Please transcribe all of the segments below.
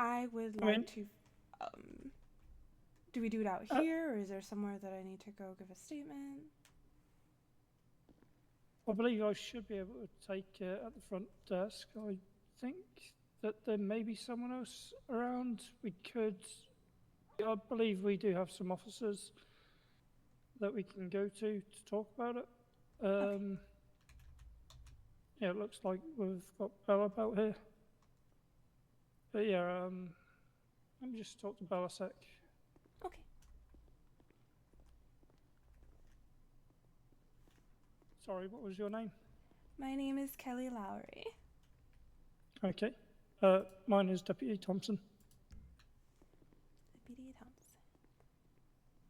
I would I like mean, to. Do we do it out uh, here, or is there somewhere that I need to go give a statement? I believe I should be able to take it at the front desk. I think that there may be someone else around. We could. I believe we do have some officers that we can go to talk about it. Okay. Um, yeah, it looks like we've got Bella about here. But yeah, let me just talk to Bella a sec. Okay. Sorry, what was your name? My name is Kelly Lowry. Okay. Mine is Deputy Thompson. Deputy Thompson.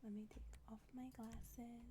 Let me take off my glasses.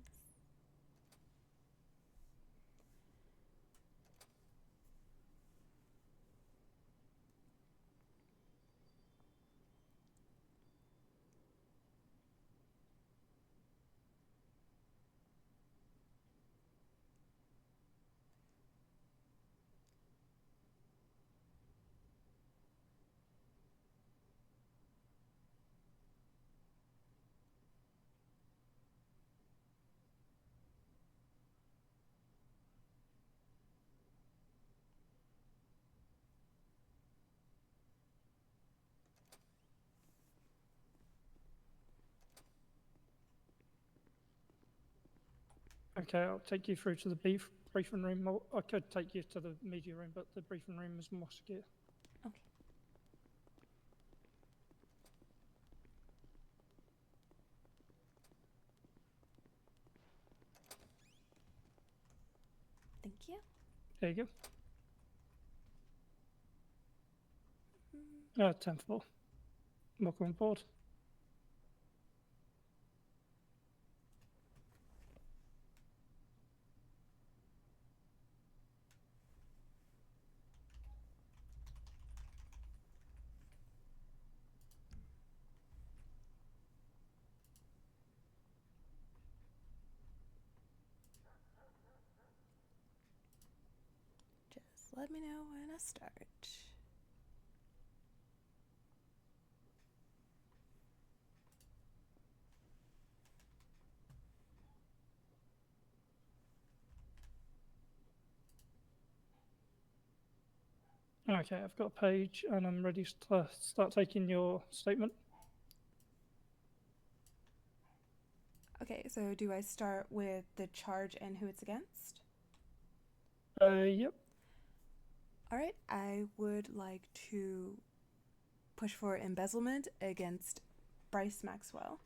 Okay, I'll take you through to the briefing room. I could take you to the media room, but the briefing room is more secure. Okay. Thank you. There you go. 10th floor. Welcome aboard. Just let me know when I start. Okay, I've got a page and I'm ready to start taking your statement. Okay, so do I start with the charge and who it's against? Yep. All right, I would like to push for embezzlement against Bryce Maxwell.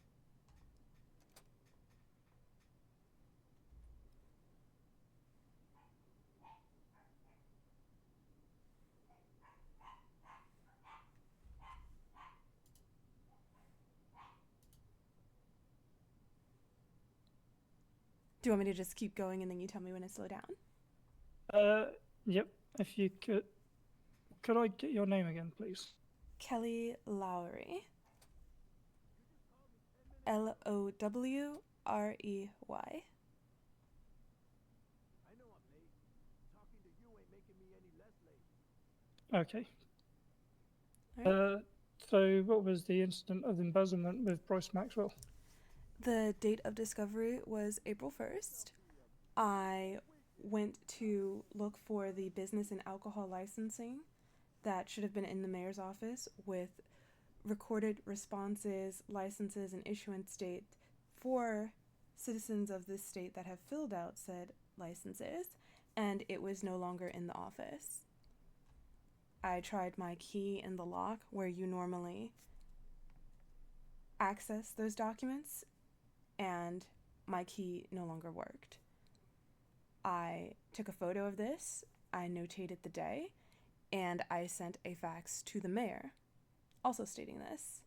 Do you want me to just keep going and then you tell me when to slow down? Yep. If you could I get your name again, please? Kelly Lowry. Lowry. I know I'm late. Talking to you ain't making me any less late. Okay. All right. So what was the incident of embezzlement with Bryce Maxwell? The date of discovery was April 1st. I went to look for the business and alcohol licensing that should have been in the mayor's office with recorded responses, licenses, and issuance date for citizens of this state that have filled out said licenses, and it was no longer in the office. I tried my key in the lock where you normally access those documents, and my key no longer worked. I took a photo of this, I notated the day, and I sent a fax to the mayor, also stating this.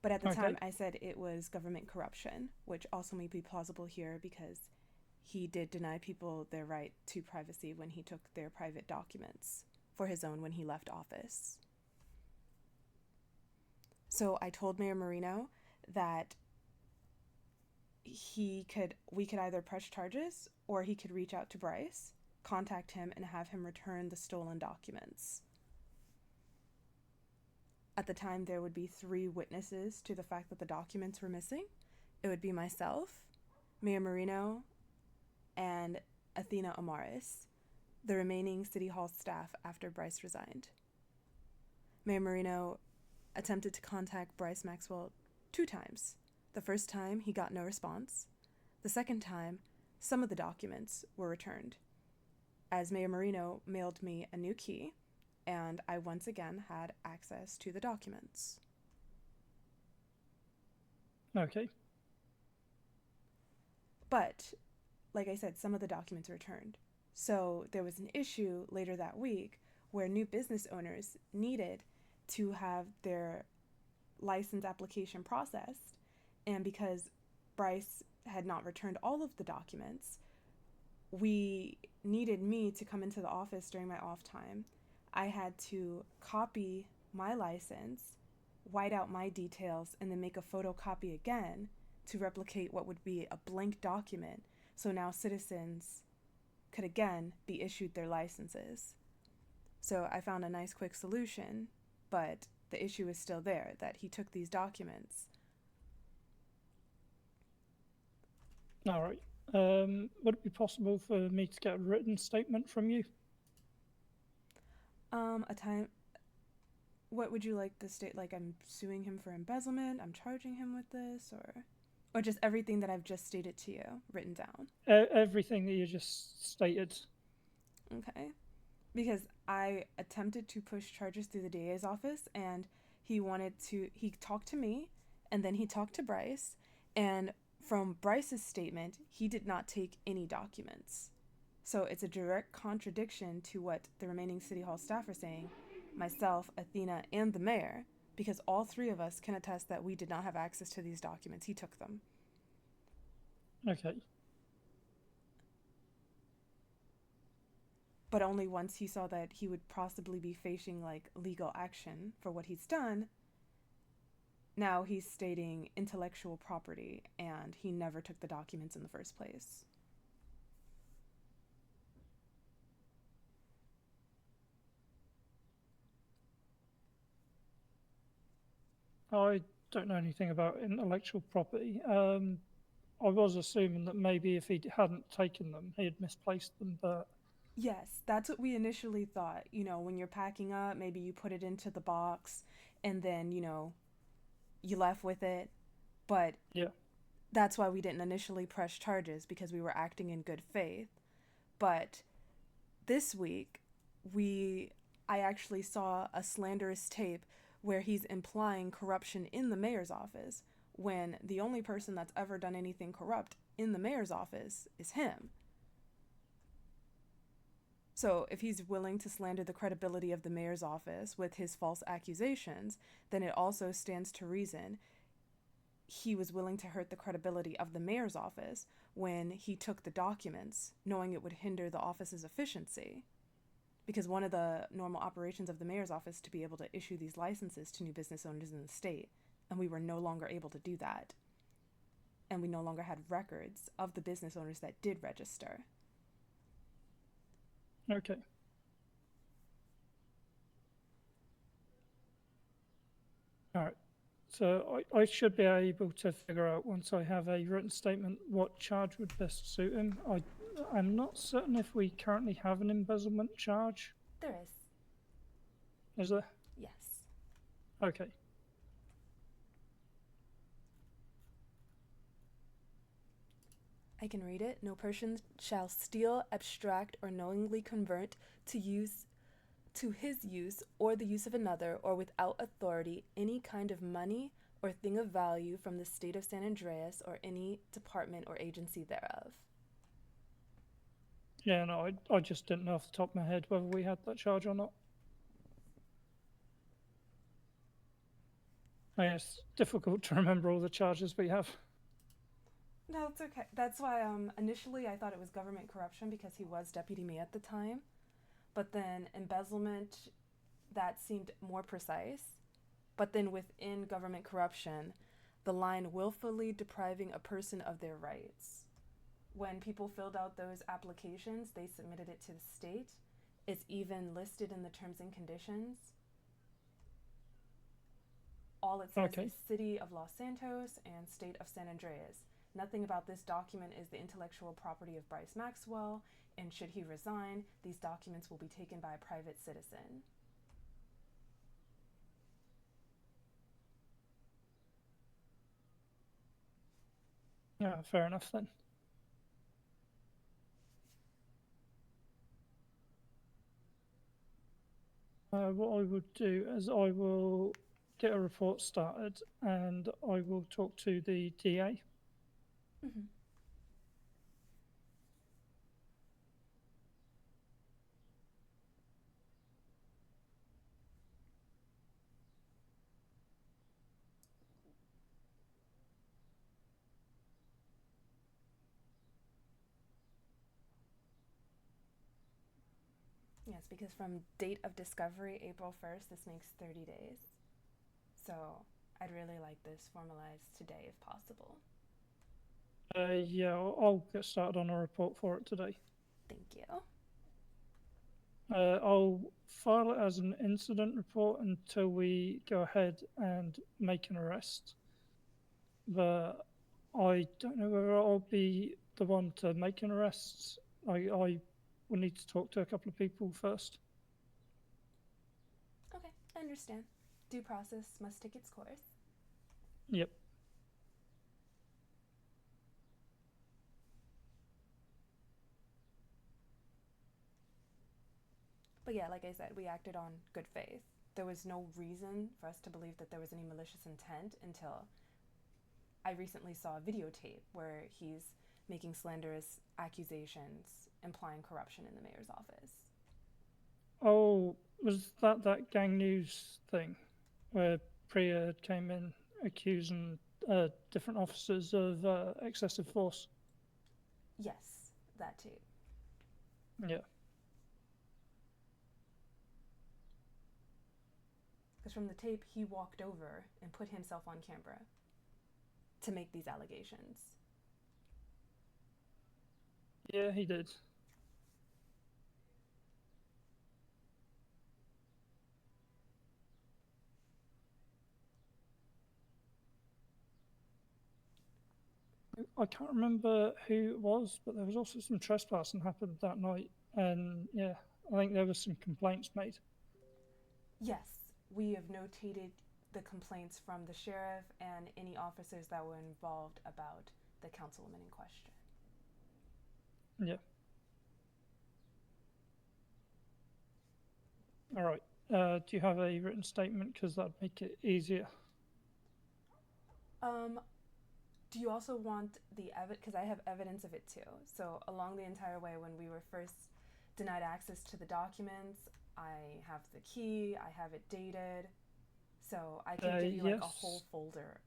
But at the time, Okay. I said it was government corruption, which also may be plausible here because he did deny people their right to privacy when he took their private documents for his own when he left office. So I told Mayor Marino that we could either press charges or he could reach out to Bryce, contact him, and have him return the stolen documents. At the time, there would be 3 witnesses to the fact that the documents were missing. It would be myself, Mayor Marino, and Athena Amaris, the remaining City Hall staff after Bryce resigned. Mayor Marino attempted to contact Bryce Maxwell 2 times. The first time, he got no response. The second time, some of the documents were returned, as Mayor Marino mailed me a new key, and I once again had access to the documents. Okay. But, like I said, some of the documents returned. So there was an issue later that week where new business owners needed to have their license application processed, and because Bryce had not returned all of the documents, we needed me to come into the office during my off time. I had to copy my license, white out my details, and then make a photocopy again to replicate what would be a blank document, so now citizens could again be issued their licenses. So I found a nice quick solution, but the issue is still there, that he took these documents. All right. Would it be possible for me to get a written statement from you? A time. What would you like the state? Like, I'm suing him for embezzlement, I'm charging him with this, or just everything that I've just stated to you written down? Everything that you just stated. Okay. Because I attempted to push charges through the DA's office, and he talked to me, and then he talked to Bryce, and from Bryce's statement, he did not take any documents. So it's a direct contradiction to what the remaining City Hall staff are saying, myself, Athena, and the mayor, because all 3 of us can attest that we did not have access to these documents. He took them. Okay. But only once he saw that he would possibly be facing like legal action for what he's done. Now he's stating intellectual property, and he never took the documents in the first place. I don't know anything about intellectual property. I was assuming that maybe if he hadn't taken them, he had misplaced them, but Yes, that's what we initially thought. When you're packing up, maybe you put it into the box and then, you left with it. But yeah. that's why we didn't initially press charges, because we were acting in good faith. But this week, I actually saw a slanderous tape where he's implying corruption in the mayor's office, when the only person that's ever done anything corrupt in the mayor's office is him. So if he's willing to slander the credibility of the mayor's office with his false accusations, then it also stands to reason he was willing to hurt the credibility of the mayor's office when he took the documents, knowing it would hinder the office's efficiency. Because one of the normal operations of the mayor's office is to be able to issue these licenses to new business owners in the state, and we were no longer able to do that. And we no longer had records of the business owners that did register. Okay. All right. So I should be able to figure out, once I have a written statement, what charge would best suit him. I'm not certain if we currently have an embezzlement charge. There is. Is there? Yes. Okay. I can read it. No person shall steal, abstract, or knowingly convert to his use or the use of another, or without authority, any kind of money or thing of value from the state of San Andreas or any department or agency thereof. Yeah, no, I just didn't know off the top of my head whether we had that charge or not. It's difficult to remember all the charges we have. No, it's okay. That's why initially I thought it was government corruption, because he was deputy mayor at the time. But then embezzlement, that seemed more precise. But then within government corruption, the line willfully depriving a person of their rights. When people filled out those applications, they submitted it to the state. It's even listed in the terms and conditions. All it says Okay. is City of Los Santos and State of San Andreas. Nothing about this document is the intellectual property of Bryce Maxwell, and should he resign, these documents will be taken by a private citizen. Yeah, fair enough then. What I would do is I will get a report started and I will talk to the DA. Mm-hmm. Yes, because from date of discovery, April 1st, this makes 30 days. So I'd really like this formalized today if possible. Yeah, I'll get started on a report for it today. Thank you. I'll file it as an incident report until we go ahead and make an arrest. But I don't know whether I'll be the one to make an arrest. I will need to talk to a couple of people first. Okay, I understand. Due process must take its course. Yep. But yeah, like I said, we acted on good faith. There was no reason for us to believe that there was any malicious intent until I recently saw a videotape where he's making slanderous accusations implying corruption in the mayor's office. Oh, was that gang news thing where Priya came in accusing different officers of excessive force? Yes, that too. Yeah. Because from the tape, he walked over and put himself on camera to make these allegations. Yeah, he did. I can't remember who it was, but there was also some trespassing happened that night, and yeah, I think there was some complaints made. Yes, we have notated the complaints from the sheriff and any officers that were involved about the councilwoman in question. Yeah. All right. Do you have a written statement? Because that'd make it easier. Do you also want the evidence? Because I have evidence of it too. So along the entire way, when we were first denied access to the documents, I have the key. I have it dated. So I can give you like a whole Yes. folder.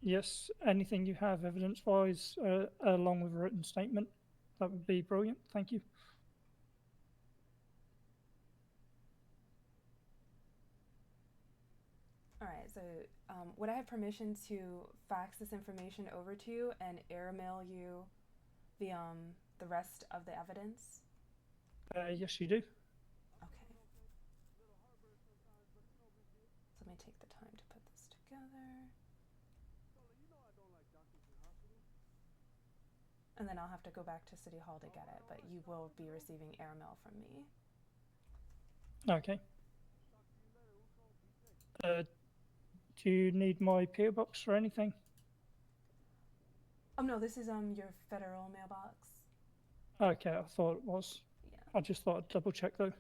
Yes. Anything you have evidence-wise, along with a written statement, that would be brilliant. Thank you. All right. So would I have permission to fax this information over to you and airmail you the rest of the evidence? Yes, you do. Okay. So let me take the time to put this together. And then I'll have to go back to City Hall to get it, but you will be receiving airmail from me. Okay. Do you need my PO box or anything? Oh no, this is your federal mailbox. Okay, I thought it was. Yeah. I just thought I'd double check though.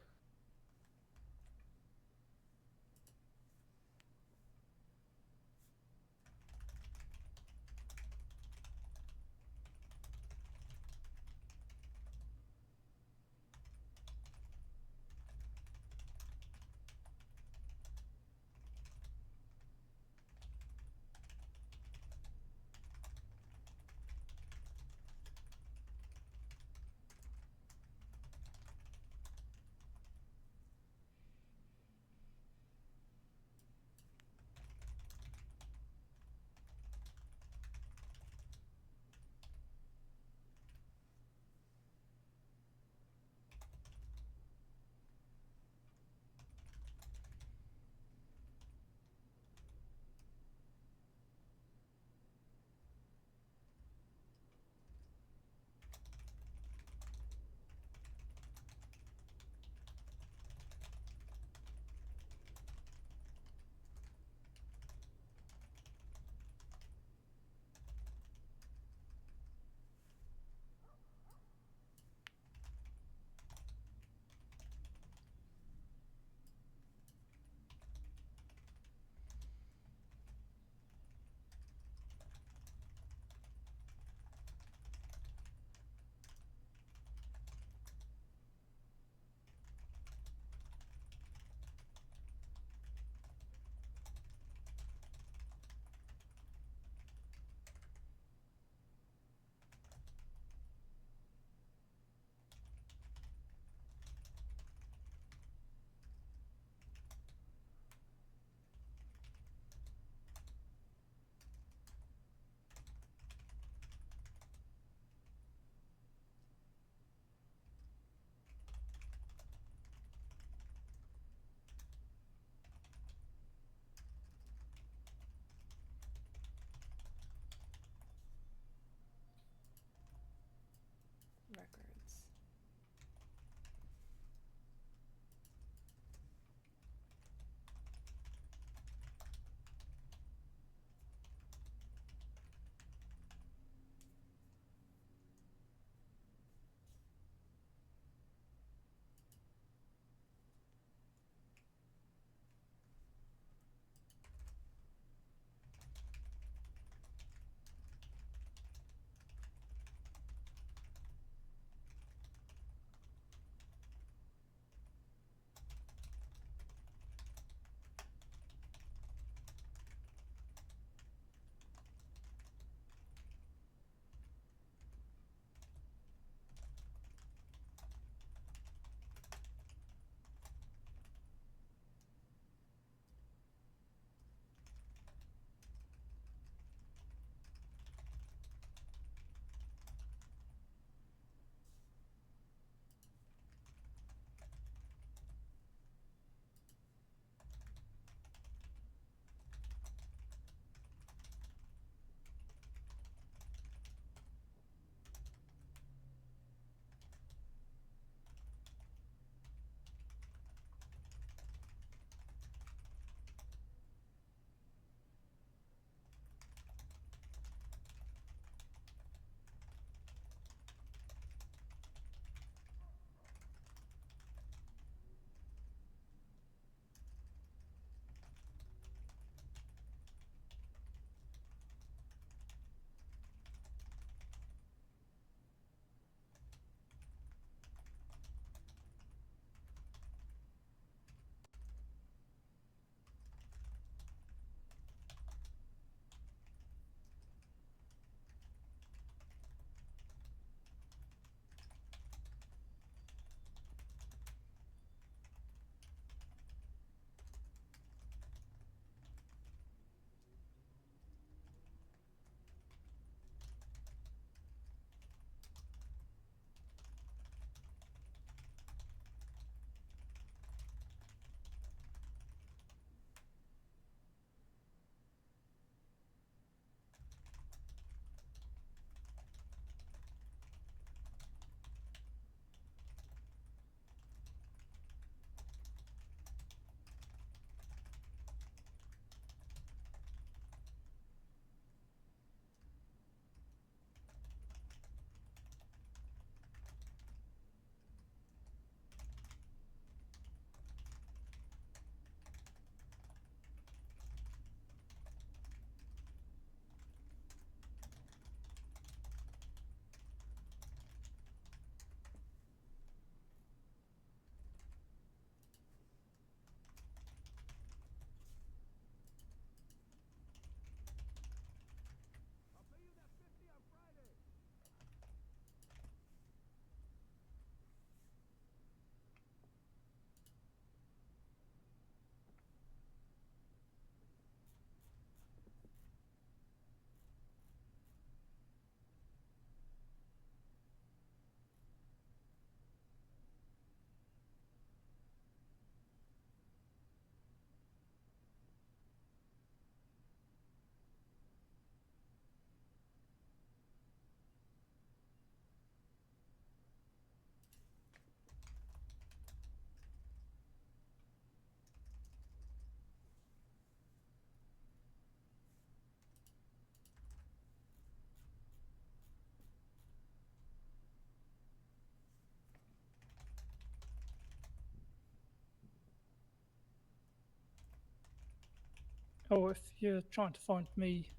Oh, if you're trying to find me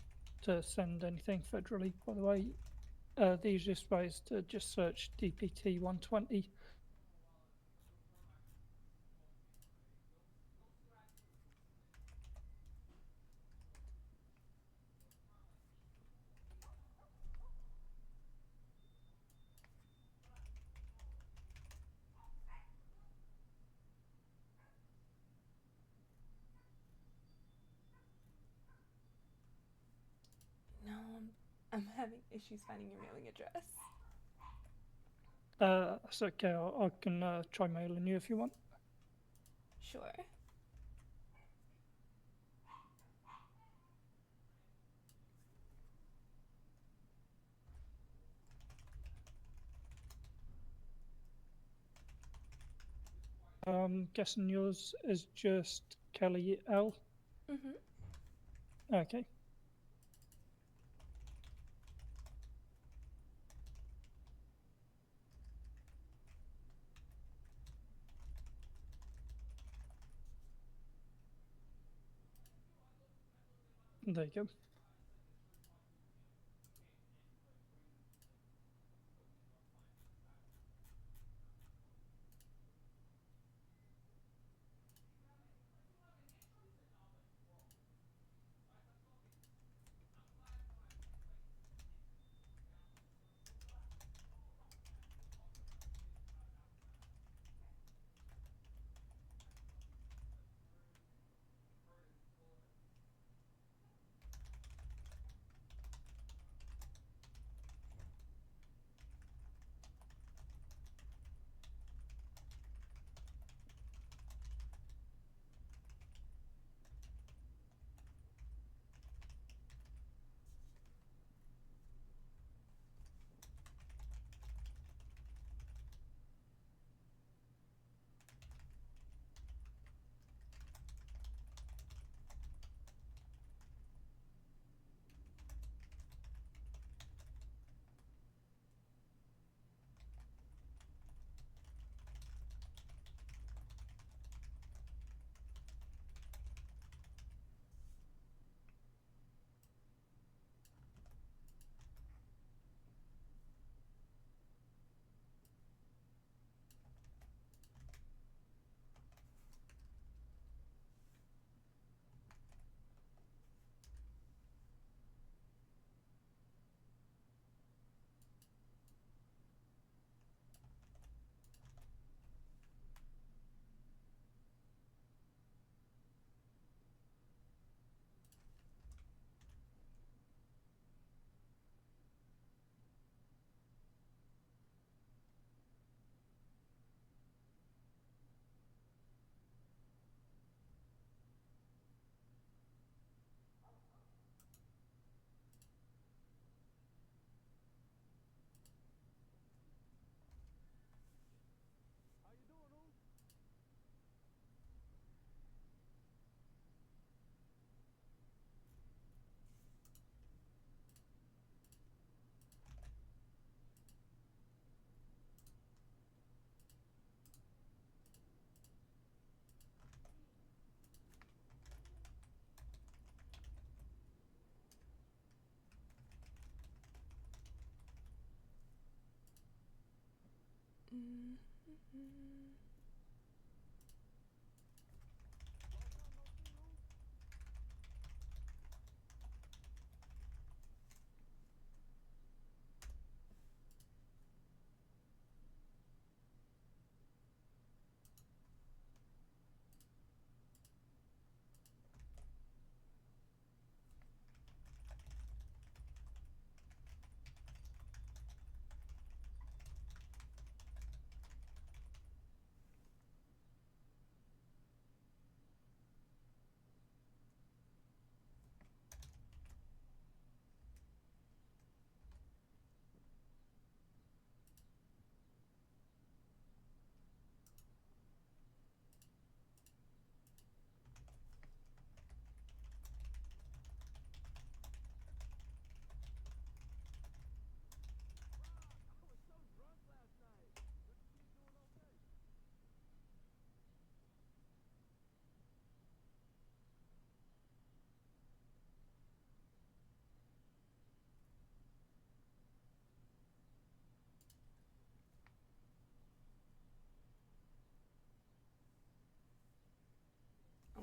to send anything federally, by the way, the easiest way is to just search DPT 120. No, I'm having issues finding your mailing address. That's okay. I can try mailing you if you want. Sure. I'm guessing yours is just Kelly L. Mm-hmm. Okay. There you go. How you doing, Oom? Mm-hmm. Long time no see, Oom.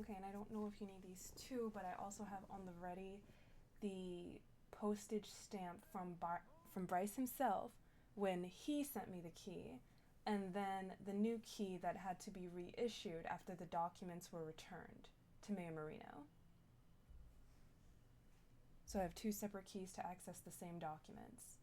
Okay, and I don't know if you need these too, but I also have on the ready the postage stamp from Bryce himself when he sent me the key, and then the new key that had to be reissued after the documents were returned to Mayor Marino. So I have two separate keys to access the same documents.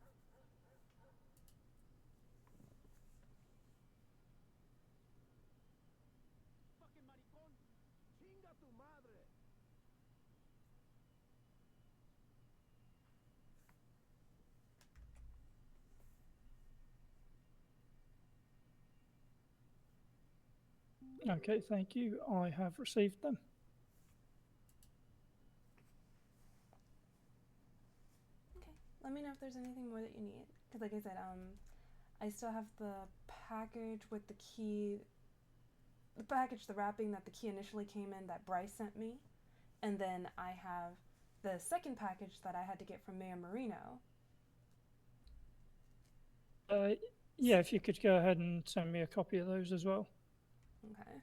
Yo, dude, what's up? Fucking maricón. Chinga tu madre. Okay, thank you. I have received them. Okay, let me know if there's anything more that you need. Because, like I said, I still have the package with the key, the wrapping that the key initially came in that Bryce sent me. And then I have the second package that I had to get from Mayor Marino. Yeah, if you could go ahead and send me a copy of those as well. Okay.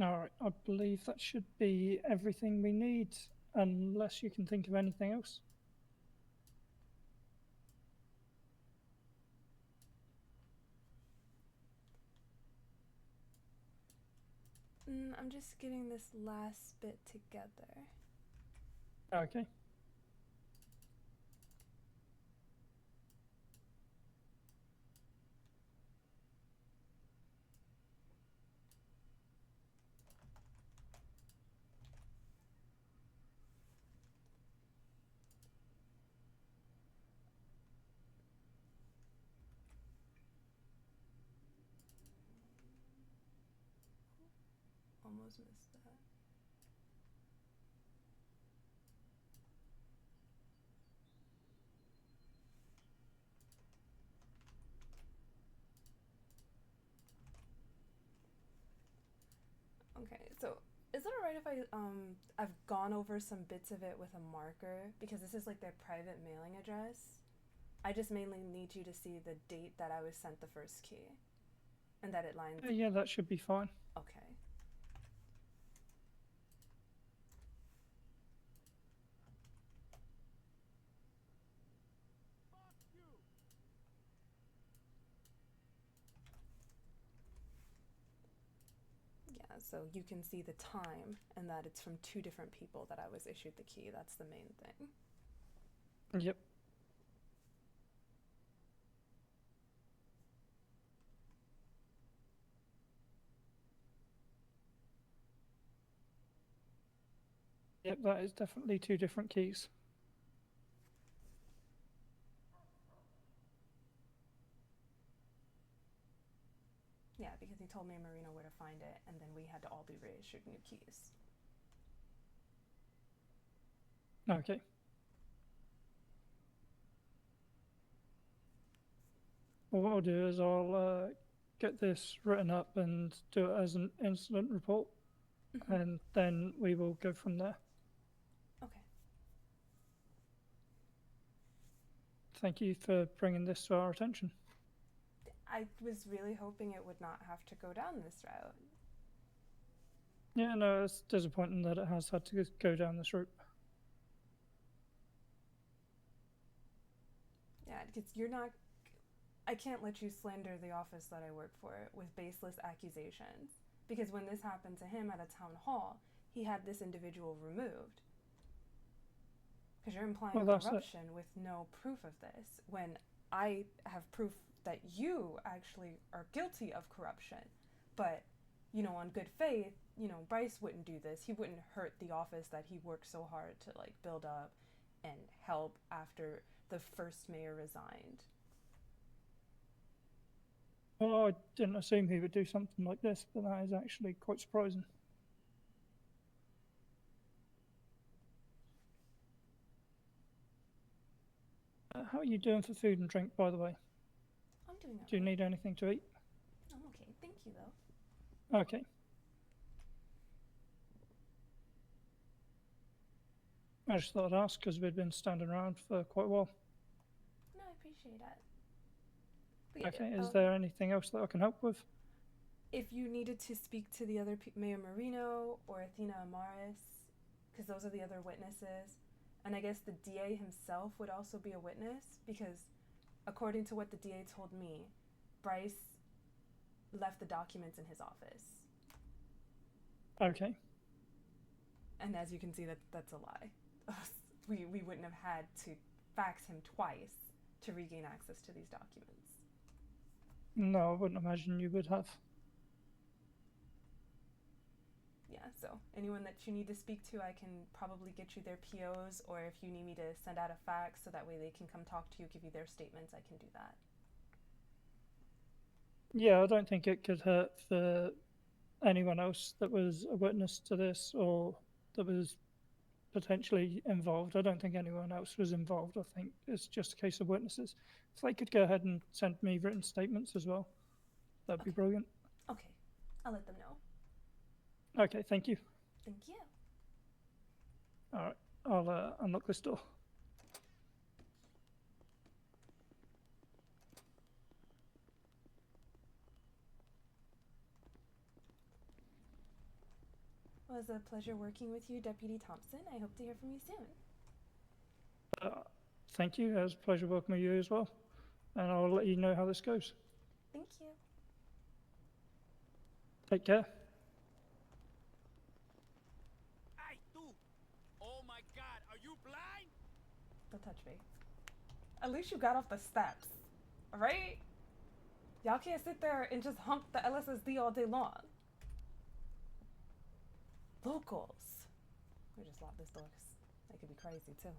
All right, I believe that should be everything we need, unless you can think of anything else. I'm just getting this last bit together. Okay. almost missed that. Okay, so is it alright if I've gone over some bits of it with a marker because this is like their private mailing address. I just mainly need you to see the date that I was sent the first key, and that it lines. Yeah, that should be fine. Okay. Yeah, so you can see the time and that it's from 2 different people that I was issued the key. That's the main thing. Yep. Yep, that is definitely 2 different keys. Yeah, because he told me and Marino where to find it, and then we had to all be reissued new keys. Okay. Well, what I'll do is I'll get this written up and do it as an incident report, and then we will go from there. Okay. Thank you for bringing this to our attention. I was really hoping it would not have to go down this route. Yeah, no, it's disappointing that it has had to go down this route. Yeah, because you're not. I can't let you slander the office that I work for with baseless accusations. Because when this happened to him at a town hall, he had this individual removed. Because you're implying corruption with no proof of this, when I have proof that you actually are guilty of corruption. But, you know, on good faith, you know, Bryce wouldn't do this. He wouldn't hurt the office that he worked so hard to, like, build up and help after the first mayor resigned. Well, I didn't assume he would do something like this, but that is actually quite surprising. How are you doing for food and drink, by the way? I'm doing okay. Do you need anything to eat? I'm okay. Thank you, though. Okay. I just thought I'd ask because we'd been standing around for quite a while. No, I appreciate it. Okay, is there anything else that I can help with? If you needed to speak to the other Mayor Marino or Athena Amaris, because those are the other witnesses, and I guess the DA himself would also be a witness, because according to what the DA told me, Bryce left the documents in his office. Okay. And as you can see, that's a lie. We wouldn't have had to fax him twice to regain access to these documents. No, I wouldn't imagine you would have. Yeah, so anyone that you need to speak to, I can probably get you their POs, or if you need me to send out a fax so that way they can come talk to you, give you their statements, I can do that. Yeah, I don't think it could hurt for anyone else that was a witness to this or that was potentially involved. I don't think anyone else was involved. I think it's just a case of witnesses. If they could go ahead and send me written statements as well, that'd be brilliant. Okay, I'll let them know. Okay, thank you. Thank you. All right, I'll unlock this door. Well, it was a pleasure working with you, Deputy Thompson. I hope to hear from you soon. Thank you. It was a pleasure working with you as well. And I'll let you know how this goes. Thank you. Take care. Hey, tú! Oh my God, are you blind? Don't touch me. At least you got off the steps, alright? Y'all can't sit there and just hump the LSSD all day long. Locals. We just lock this door because they could be crazy too.